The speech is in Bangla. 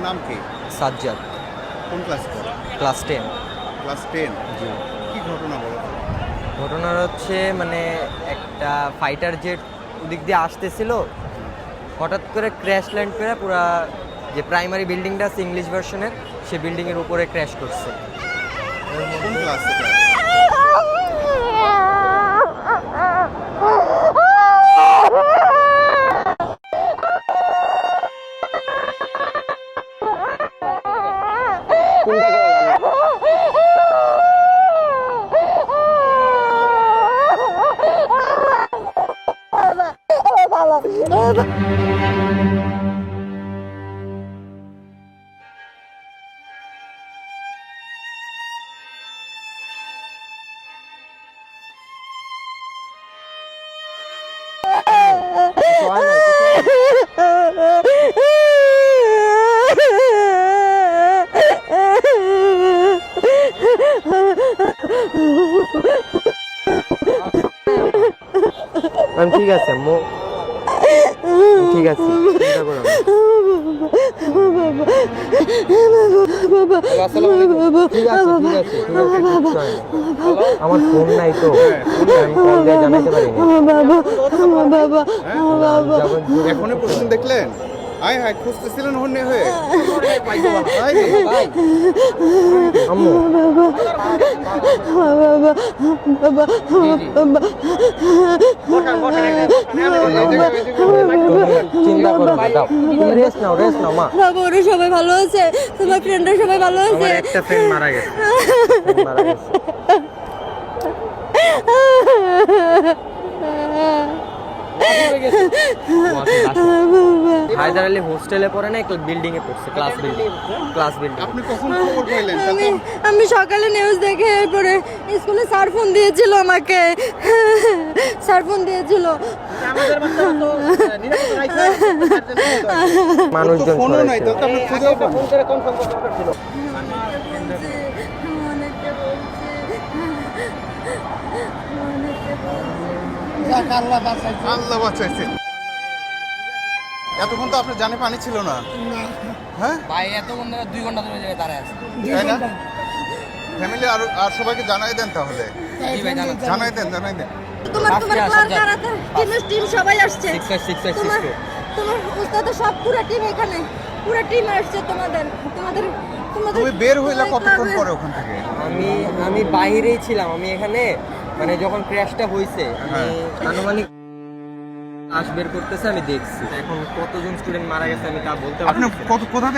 নাম কি? সাজ্জাদ। কোন ক্লাস পড়ো? ক্লাস 10। ক্লাস 10। জি। কি ঘটনা বলো? ঘটনা হচ্ছে মানে একটা ফাইটার জেট ওদিক দিয়ে আসতেছিল, হঠাৎ করে ক্র্যাশ ল্যান্ড করে পুরা যে প্রাইমারি বিল্ডিংটা আছে ইংলিশ ভার্সনের, সে বিল্ডিংয়ের উপরে ক্র্যাশ করছে। কোন ক্লাস এটা? ঠিক আছে ঠিক আছে, চিন্তা করো না। ঠিক আছে ঠিক আছে ঠিক আছে, কিচ্ছু হয় না। আমার ফোন নাই তো, আমি কল দিয়ে জানাতে পারিনি। এখনই প্রথম দেখলেন? আয় হায়, খুঁজতেছিলেন হন্যে হয়ে? আম্মু চিন্তা করো না, দাও তুমি রেস্ট নাও মা। বাবা, ওরা সবাই ভালো আছে? তোমার ফ্রেন্ডরা সবাই ভালো আছে? আমার একটা ফ্রেন্ড মারা গেছে। হায়দার আলী হোস্টেলে পড়ে না, একটা বিল্ডিং এ পড়ছে, ক্লাস বিল্ডিং। আপনি কখন খবর পাইলেন? তাহলে আমি সকালে নিউজ দেখে এরপরে স্কুলে স্যার ফোন দিয়েছিল আমাকে। স্যার ফোন দিয়েছিল। মানুষজন ফোনও নাই, ছড়াইছে। তাহলে তো আপনি খুঁজেও পান। আল্লাহ বাঁচাইছে। এতক্ষণ তো আপনার জানে পানি ছিল না। হ্যাঁ ভাই এতক্ষণ ধরে 2 ঘন্টা ধরে জায়গায় দাঁড়ায় আছে। তাই না? ফ্যামিলি আর সবাইকে জানাই দেন তাহলে। জি ভাই জানান। জানাই দেন। তোমার টিম সবাই আসছে। 6 তোমার উস্তাদের সব পুরো টিম এখানে, পুরো টিম আসছে তোমাদের। তুমি বের হইলা কতক্ষণ পরে ওখান থেকে? আমি বাইরেই ছিলাম, আমি এখানে মানে যখন ক্র্যাশটা হয়েছে আমি আনুমানিক বের করতেছে, আমি দেখছি। এখন কতজন স্টুডেন্ট মারা গেছে আমি তা বলতে পারছি আপনি না। কোথা থেকে